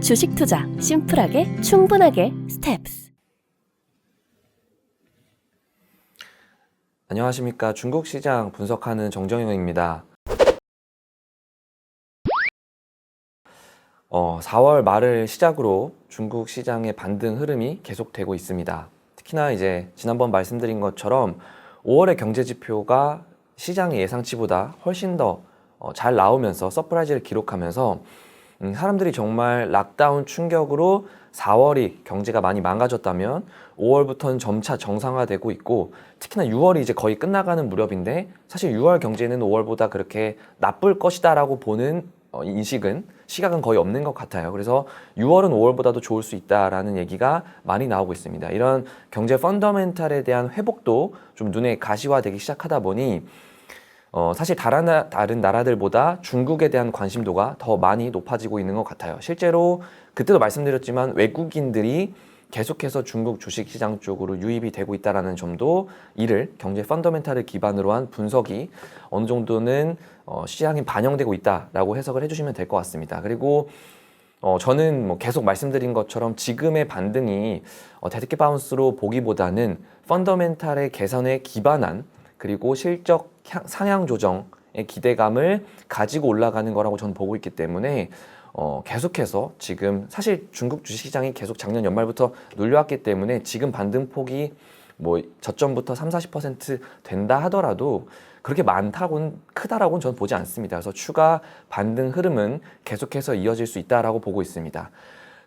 주식 투자 심플하게 충분하게 스텝스. 안녕하십니까. 중국 시장 분석하는 정정영입니다. 4월 말을 시작으로 중국 시장의 반등 흐름이 계속되고 있습니다. 특히나 이제 지난번 말씀드린 것처럼 5월의 경제 지표가 시장의 예상치보다 훨씬 더 잘 나오면서 서프라이즈를 기록하면서 사람들이 정말 락다운 충격으로 4월이 경제가 많이 망가졌다면 5월부터는 점차 정상화되고 있고, 특히나 6월이 이제 거의 끝나가는 무렵인데 사실 6월 경제는 5월보다 그렇게 나쁠 것이다라고 보는 시각은 거의 없는 것 같아요. 그래서 6월은 5월보다도 좋을 수 있다라는 얘기가 많이 나오고 있습니다. 이런 경제 펀더멘탈에 대한 회복도 좀 눈에 가시화되기 시작하다 보니 사실 다른 나라들보다 중국에 대한 관심도가 더 많이 높아지고 있는 것 같아요. 실제로 그때도 말씀드렸지만 외국인들이 계속해서 중국 주식시장 쪽으로 유입이 되고 있다는 점도 이를 경제 펀더멘탈을 기반으로 한 분석이 어느 정도는 시장에 반영되고 있다라고 해석을 해주시면 될 것 같습니다. 그리고 저는 계속 말씀드린 것처럼 지금의 반등이 데드캣 바운스로 보기보다는 펀더멘탈의 개선에 기반한, 그리고 실적 상향 조정의 기대감을 가지고 올라가는 거라고 저는 보고 있기 때문에 계속해서 지금 사실 중국 주식시장이 계속 작년 연말부터 눌려왔기 때문에 지금 반등폭이 저점부터 30-40% 된다 하더라도 그렇게 크다라고는 저는 보지 않습니다. 그래서 추가 반등 흐름은 계속해서 이어질 수 있다라고 보고 있습니다.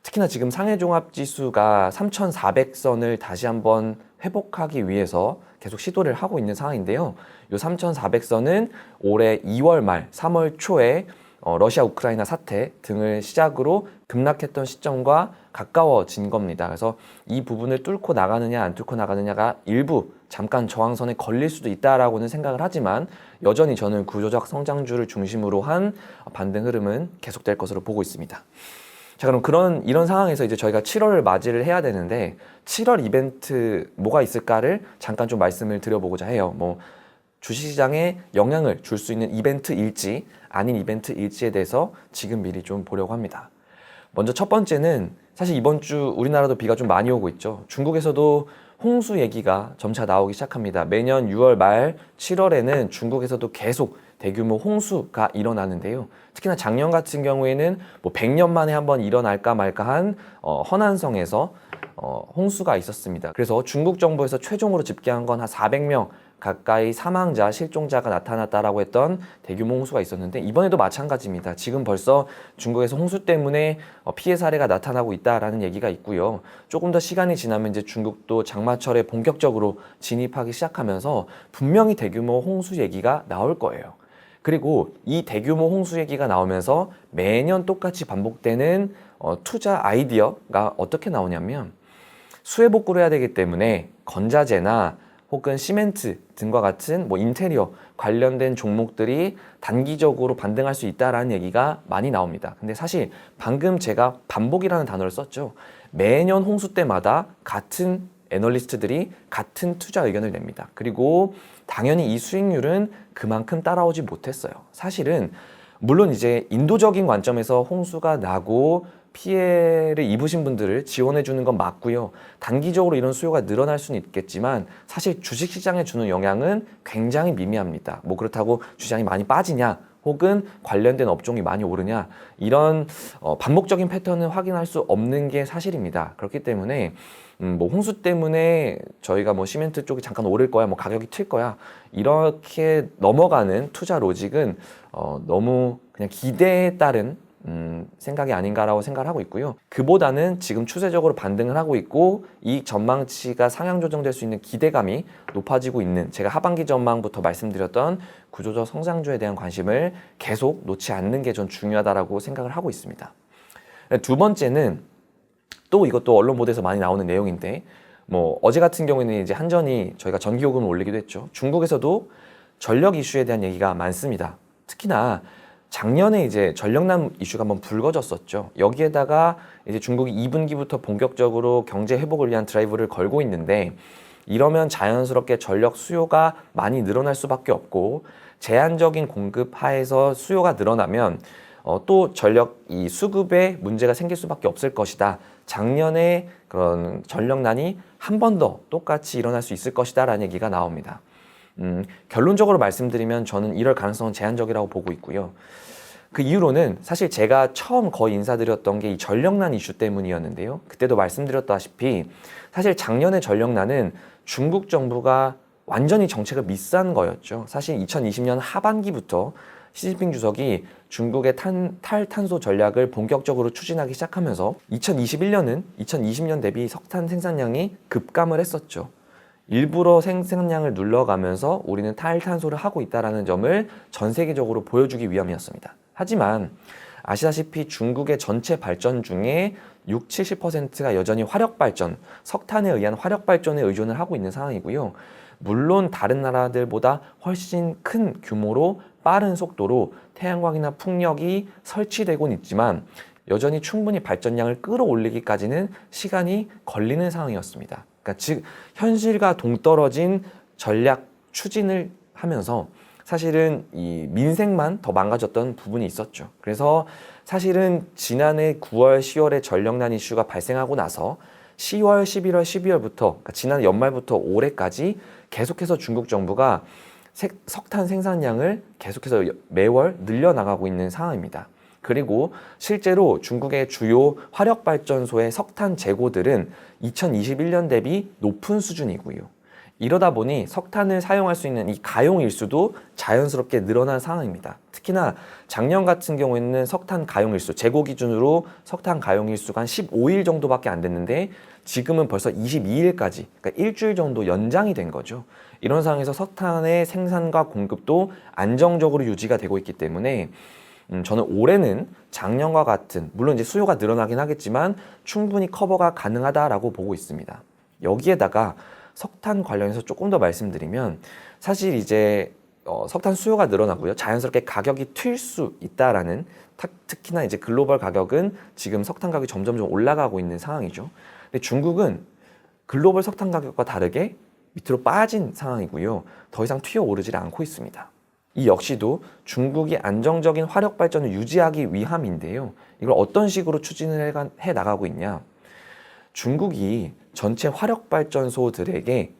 특히나 지금 상해종합지수가 3,400선을 다시 한번 회복하기 위해서 계속 시도를 하고 있는 상황인데요. 이 3,400선은 올해 2월 말, 3월 초에 러시아 우크라이나 사태 등을 시작으로 급락했던 시점과 가까워진 겁니다. 그래서 이 부분을 뚫고 나가느냐 안 뚫고 나가느냐가 일부 잠깐 저항선에 걸릴 수도 있다라고는 생각을 하지만, 여전히 저는 구조적 성장주를 중심으로 한 반등 흐름은 계속될 것으로 보고 있습니다. 자, 그럼 이런 상황에서 이제 저희가 7월을 맞이를 해야 되는데 7월 이벤트 뭐가 있을까를 잠깐 좀 말씀을 드려보고자 해요. 주식시장에 영향을 줄 수 있는 이벤트일지 아닌 이벤트일지에 대해서 지금 미리 좀 보려고 합니다. 먼저 첫 번째는 사실 이번 주 우리나라도 비가 좀 많이 오고 있죠. 중국에서도 홍수 얘기가 점차 나오기 시작합니다. 매년 6월 말 7월에는 중국에서도 계속 대규모 홍수가 일어나는데요. 특히나 작년 같은 경우에는 100년 만에 한번 일어날까 말까한 허난성에서 홍수가 있었습니다. 그래서 중국 정부에서 최종으로 집계한 건 한 400명 가까이 사망자, 실종자가 나타났다라고 했던 대규모 홍수가 있었는데, 이번에도 마찬가지입니다. 지금 벌써 중국에서 홍수 때문에 피해 사례가 나타나고 있다라는 얘기가 있고요. 조금 더 시간이 지나면 이제 중국도 장마철에 본격적으로 진입하기 시작하면서 분명히 대규모 홍수 얘기가 나올 거예요. 그리고 이 대규모 홍수 얘기가 나오면서 매년 똑같이 반복되는 투자 아이디어가 어떻게 나오냐면, 수해 복구를 해야 되기 때문에 건자재나 혹은 시멘트 등과 같은 인테리어 관련된 종목들이 단기적으로 반등할 수 있다라는 얘기가 많이 나옵니다. 근데 사실 방금 제가 반복이라는 단어를 썼죠. 매년 홍수 때마다 같은 애널리스트들이 같은 투자 의견을 냅니다. 그리고 당연히 이 수익률은 그만큼 따라오지 못했어요. 사실은 물론 이제 인도적인 관점에서 홍수가 나고 피해를 입으신 분들을 지원해 주는 건 맞고요. 단기적으로 이런 수요가 늘어날 수는 있겠지만 사실 주식시장에 주는 영향은 굉장히 미미합니다. 그렇다고 주식시장이 많이 빠지냐 혹은 관련된 업종이 많이 오르냐, 이런 반복적인 패턴을 확인할 수 없는 게 사실입니다. 그렇기 때문에 홍수 때문에 저희가 시멘트 쪽이 잠깐 오를 거야, 가격이 튈 거야, 이렇게 넘어가는 투자 로직은 너무 그냥 기대에 따른 생각이 아닌가라고 생각을 하고 있고요. 그보다는 지금 추세적으로 반등을 하고 있고 이익 전망치가 상향 조정될 수 있는 기대감이 높아지고 있는, 제가 하반기 전망부터 말씀드렸던 구조적 성장주에 대한 관심을 계속 놓지 않는 게 전 중요하다라고 생각을 하고 있습니다. 두 번째는 또 이것도 언론 보도에서 많이 나오는 내용인데, 어제 같은 경우에는 이제 한전이 저희가 전기요금을 올리기도 했죠. 중국에서도 전력 이슈에 대한 얘기가 많습니다. 특히나 작년에 이제 전력난 이슈가 한번 불거졌었죠. 여기에다가 이제 중국이 2분기부터 본격적으로 경제 회복을 위한 드라이브를 걸고 있는데, 이러면 자연스럽게 전력 수요가 많이 늘어날 수밖에 없고, 제한적인 공급 하에서 수요가 늘어나면 또 전력 이 수급에 문제가 생길 수밖에 없을 것이다. 작년에 그런 전력난이 한 번 더 똑같이 일어날 수 있을 것이다 라는 얘기가 나옵니다. 결론적으로 말씀드리면 저는 이럴 가능성은 제한적이라고 보고 있고요. 그 이유로는 사실 제가 처음 거의 인사드렸던 게 이 전력난 이슈 때문이었는데요. 그때도 말씀드렸다시피 사실 작년의 전력난은 중국 정부가 완전히 정책을 미스한 거였죠. 사실 2020년 하반기부터 시진핑 주석이 중국의 탈탄소 전략을 본격적으로 추진하기 시작하면서 2021년은 2020년 대비 석탄 생산량이 급감을 했었죠. 일부러 생산량을 눌러가면서 우리는 탈탄소를 하고 있다는 점을 전 세계적으로 보여주기 위함이었습니다. 하지만 아시다시피 중국의 전체 발전 중에 60-70%가 여전히 화력발전, 석탄에 의한 화력발전에 의존을 하고 있는 상황이고요. 물론 다른 나라들보다 훨씬 큰 규모로 빠른 속도로 태양광이나 풍력이 설치되고는 있지만 여전히 충분히 발전량을 끌어올리기까지는 시간이 걸리는 상황이었습니다. 그러니까 즉 현실과 동떨어진 전략 추진을 하면서 사실은 이 민생만 더 망가졌던 부분이 있었죠. 그래서 사실은 지난해 9월, 10월에 전력난 이슈가 발생하고 나서 10월, 11월, 12월부터 그러니까 지난 연말부터 올해까지 계속해서 중국 정부가 석탄 생산량을 계속해서 매월 늘려나가고 있는 상황입니다. 그리고 실제로 중국의 주요 화력발전소의 석탄 재고들은 2021년 대비 높은 수준이고요. 이러다 보니 석탄을 사용할 수 있는 이 가용 일수도 자연스럽게 늘어난 상황입니다. 특히나 작년 같은 경우에는 석탄 가용 일수, 재고 기준으로 석탄 가용 일수가 한 15일 정도밖에 안 됐는데 지금은 벌써 22일까지, 그러니까 일주일 정도 연장이 된 거죠. 이런 상황에서 석탄의 생산과 공급도 안정적으로 유지가 되고 있기 때문에 저는 올해는 작년과 같은, 물론 이제 수요가 늘어나긴 하겠지만 충분히 커버가 가능하다라고 보고 있습니다. 여기에다가 석탄 관련해서 조금 더 말씀드리면 사실 이제 석탄 수요가 늘어나고요. 자연스럽게 가격이 튈 수 있다라는 특히나 이제 글로벌 가격은 지금 석탄 가격이 점점 올라가고 있는 상황이죠. 근데 중국은 글로벌 석탄 가격과 다르게 밑으로 빠진 상황이고요. 더 이상 튀어오르질 않고 있습니다. 이 역시도 중국이 안정적인 화력 발전을 유지하기 위함인데요. 이걸 어떤 식으로 추진을 해 나가고 있냐? 중국이 전체 화력발전소들에게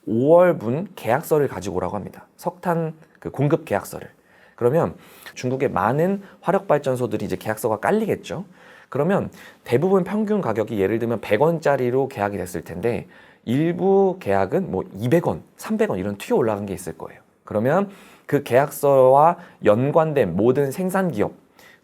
5월분 계약서를 가지고 오라고 합니다. 석탄 공급 계약서를. 그러면 중국의 많은 화력발전소들이 이제 계약서가 깔리겠죠. 그러면 대부분 평균 가격이 예를 들면 100원짜리로 계약이 됐을 텐데 일부 계약은 뭐 200원, 300원 이런 튀어 올라간 게 있을 거예요. 그러면 그 계약서와 연관된 모든 생산기업,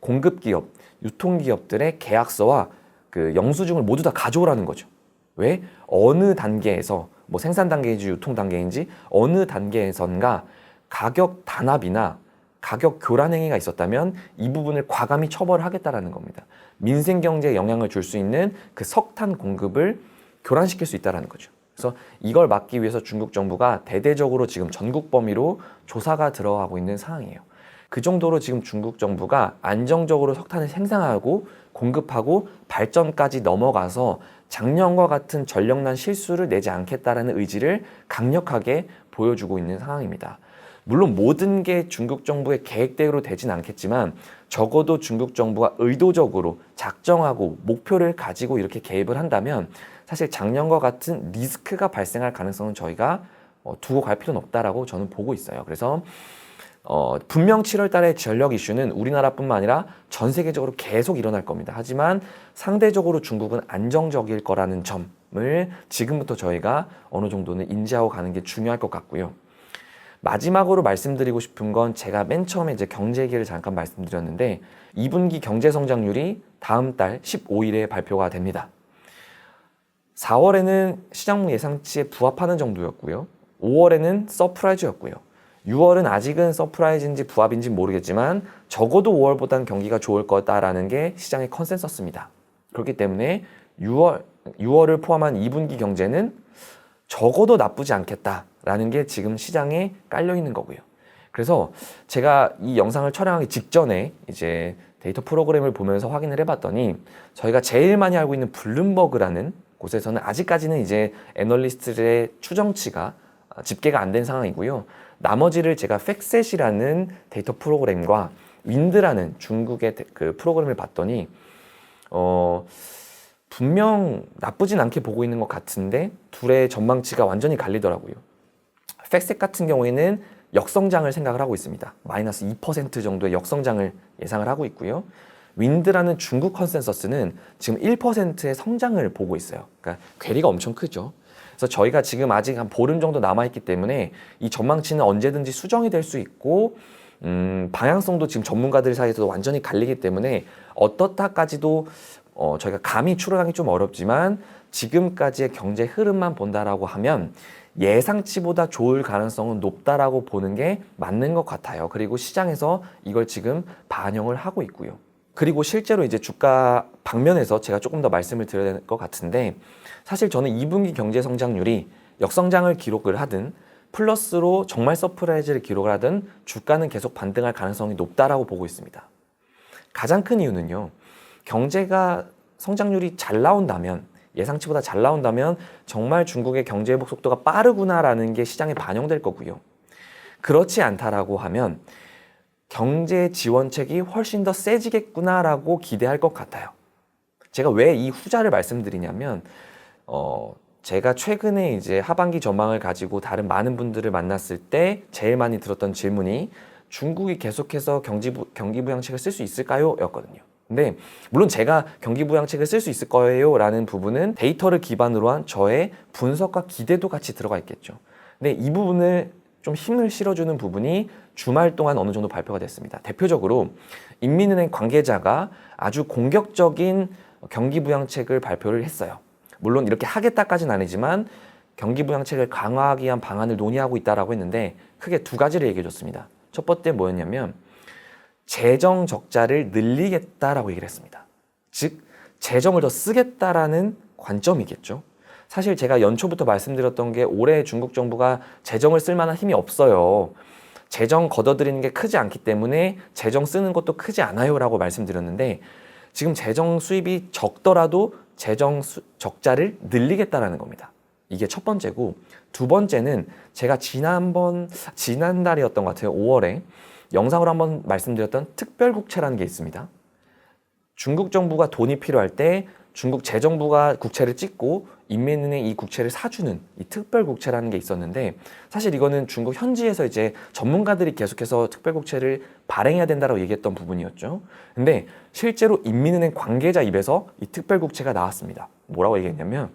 공급기업, 유통기업들의 계약서와 그 영수증을 모두 다 가져오라는 거죠. 왜? 어느 단계에서 뭐 생산 단계인지 유통 단계인지 어느 단계에선가 가격 단합이나 가격 교란 행위가 있었다면 이 부분을 과감히 처벌하겠다라는 겁니다. 민생 경제에 영향을 줄 수 있는 그 석탄 공급을 교란시킬 수 있다라는 거죠. 그래서 이걸 막기 위해서 중국 정부가 대대적으로 지금 전국 범위로 조사가 들어가고 있는 상황이에요. 그 정도로 지금 중국 정부가 안정적으로 석탄을 생산하고 공급하고 발전까지 넘어가서 작년과 같은 전력난 실수를 내지 않겠다라는 의지를 강력하게 보여주고 있는 상황입니다. 물론 모든 게 중국 정부의 계획대로 되진 않겠지만 적어도 중국 정부가 의도적으로 작정하고 목표를 가지고 이렇게 개입을 한다면 사실 작년과 같은 리스크가 발생할 가능성은 저희가 두고 갈 필요는 없다라고 저는 보고 있어요. 그래서 분명 7월 달에 전력 이슈는 우리나라뿐만 아니라 전 세계적으로 계속 일어날 겁니다. 하지만 상대적으로 중국은 안정적일 거라는 점을 지금부터 저희가 어느 정도는 인지하고 가는 게 중요할 것 같고요. 마지막으로 말씀드리고 싶은 건 제가 맨 처음에 이제 경제 얘기를 잠깐 말씀드렸는데 2분기 경제 성장률이 다음 달 15일에 발표가 됩니다. 4월에는 시장 예상치에 부합하는 정도였고요. 5월에는 서프라이즈였고요. 6월은 아직은 서프라이즈인지 부합인지 모르겠지만 적어도 5월보다는 경기가 좋을 거다라는 게 시장의 컨센서스입니다. 그렇기 때문에 6월을 포함한 2분기 경제는 적어도 나쁘지 않겠다라는 게 지금 시장에 깔려 있는 거고요. 그래서 제가 이 영상을 촬영하기 직전에 이제 데이터 프로그램을 보면서 확인을 해봤더니 저희가 제일 많이 알고 있는 블룸버그라는 곳에서는 아직까지는 이제 애널리스트들의 추정치가 집계가 안 된 상황이고요. 나머지를 제가 팩셋이라는 데이터 프로그램과 윈드라는 중국의 그 프로그램을 봤더니 분명 나쁘진 않게 보고 있는 것 같은데 둘의 전망치가 완전히 갈리더라고요. 팩색 같은 경우에는 역성장을 생각을 하고 있습니다. 마이너스 2% 정도의 역성장을 예상을 하고 있고요. 윈드라는 중국 컨센서스는 지금 1%의 성장을 보고 있어요. 그러니까 괴리가 엄청 크죠. 그래서 저희가 지금 아직 한 보름 정도 남아있기 때문에 이 전망치는 언제든지 수정이 될 수 있고 방향성도 지금 전문가들 사이에서도 완전히 갈리기 때문에 어떻다까지도 저희가 감히 추론하기 좀 어렵지만 지금까지의 경제 흐름만 본다라고 하면 예상치보다 좋을 가능성은 높다라고 보는 게 맞는 것 같아요. 그리고 시장에서 이걸 지금 반영을 하고 있고요. 그리고 실제로 이제 주가 방면에서 제가 조금 더 말씀을 드려야 될 것 같은데 사실 저는 2분기 경제 성장률이 역성장을 기록을 하든 플러스로 정말 서프라이즈를 기록을 하든 주가는 계속 반등할 가능성이 높다라고 보고 있습니다. 가장 큰 이유는요. 경제가 성장률이 잘 나온다면 예상치보다 잘 나온다면 정말 중국의 경제 회복 속도가 빠르구나라는 게 시장에 반영될 거고요. 그렇지 않다라고 하면 경제 지원책이 훨씬 더 세지겠구나라고 기대할 것 같아요. 제가 왜 이 후자를 말씀드리냐면 제가 최근에 이제 하반기 전망을 가지고 다른 많은 분들을 만났을 때 제일 많이 들었던 질문이 중국이 계속해서 경기 부양책을 쓸 수 있을까요? 였거든요. 근데 물론 제가 경기 부양책을 쓸 수 있을 거예요 라는 부분은 데이터를 기반으로 한 저의 분석과 기대도 같이 들어가 있겠죠. 근데 이 부분을 좀 힘을 실어주는 부분이 주말 동안 어느 정도 발표가 됐습니다. 대표적으로 인민은행 관계자가 아주 공격적인 경기 부양책을 발표를 했어요. 물론 이렇게 하겠다까지는 아니지만 경기 부양책을 강화하기 위한 방안을 논의하고 있다라고 했는데 크게 두 가지를 얘기해 줬습니다. 첫 번째 뭐였냐면 재정 적자를 늘리겠다라고 얘기를 했습니다. 즉 재정을 더 쓰겠다라는 관점이겠죠. 사실 제가 연초부터 말씀드렸던 게 올해 중국 정부가 재정을 쓸 만한 힘이 없어요. 재정 걷어들이는 게 크지 않기 때문에 재정 쓰는 것도 크지 않아요 라고 말씀드렸는데 지금 재정 수입이 적더라도 재정 적자를 늘리겠다라는 겁니다. 이게 첫 번째고 두 번째는 제가 지난달이었던 것 같아요. 5월에 영상으로 한번 말씀드렸던 특별국채라는 게 있습니다. 중국 정부가 돈이 필요할 때 중국 재정부가 국채를 찍고 인민은행이 이 국채를 사주는 이 특별국채라는 게 있었는데 사실 이거는 중국 현지에서 이제 전문가들이 계속해서 특별국채를 발행해야 된다고 얘기했던 부분이었죠. 근데 실제로 인민은행 관계자 입에서 이 특별국채가 나왔습니다. 뭐라고 얘기했냐면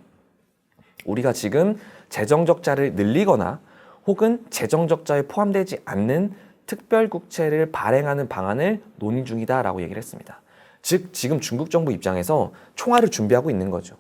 우리가 지금 재정적자를 늘리거나 혹은 재정적자에 포함되지 않는 특별국채를 발행하는 방안을 논의 중이다라고 얘기를 했습니다. 즉 지금 중국 정부 입장에서 총알을 준비하고 있는 거죠.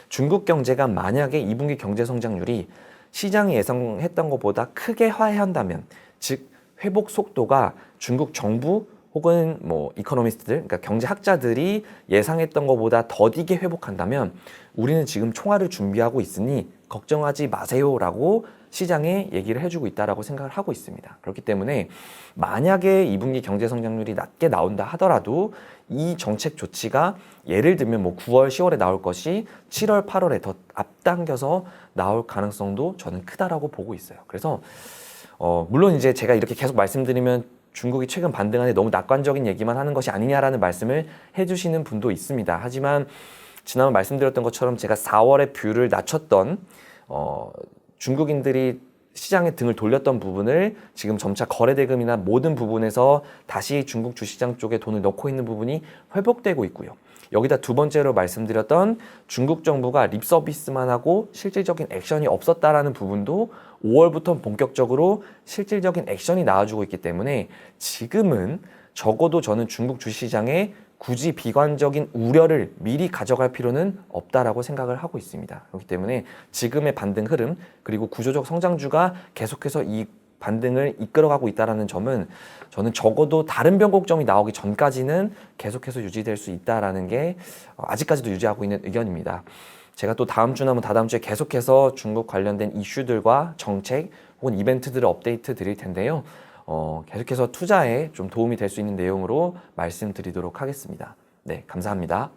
중국 경제가 만약에 2분기 경제 성장률이 시장이 예상했던 것보다 크게 하회한다면 즉 회복 속도가 중국 정부 혹은 뭐 이코노미스트들 그러니까 경제학자들이 예상했던 것보다 더디게 회복한다면 우리는 지금 총알을 준비하고 있으니 걱정하지 마세요라고 시장에 얘기를 해주고 있다라고 생각을 하고 있습니다. 그렇기 때문에 만약에 2분기 경제 성장률이 낮게 나온다 하더라도 이 정책 조치가 예를 들면 뭐 9월, 10월에 나올 것이 7월, 8월에 더 앞당겨서 나올 가능성도 저는 크다라고 보고 있어요. 그래서 물론 이제 제가 이렇게 계속 말씀드리면 중국이 최근 반등하는데 너무 낙관적인 얘기만 하는 것이 아니냐라는 말씀을 해주시는 분도 있습니다. 하지만 지난번 말씀드렸던 것처럼 제가 4월에 뷰를 낮췄던 중국인들이 시장에 등을 돌렸던 부분을 지금 점차 거래대금이나 모든 부분에서 다시 중국 주시장 쪽에 돈을 넣고 있는 부분이 회복되고 있고요. 여기다 두 번째로 말씀드렸던 중국 정부가 립 서비스만 하고 실질적인 액션이 없었다라는 부분도 5월부터 본격적으로 실질적인 액션이 나와주고 있기 때문에 지금은 적어도 저는 중국 주시장에 굳이 비관적인 우려를 미리 가져갈 필요는 없다라고 생각을 하고 있습니다. 그렇기 때문에 지금의 반등 흐름 그리고 구조적 성장주가 계속해서 이 반등을 이끌어가고 있다는 점은 저는 적어도 다른 변곡점이 나오기 전까지는 계속해서 유지될 수 있다는 게 아직까지도 유지하고 있는 의견입니다. 제가 또 다음 주나 다다음 주에 계속해서 중국 관련된 이슈들과 정책 혹은 이벤트들을 업데이트 드릴 텐데요. 계속해서 투자에 좀 도움이 될 수 있는 내용으로 말씀드리도록 하겠습니다. 네, 감사합니다.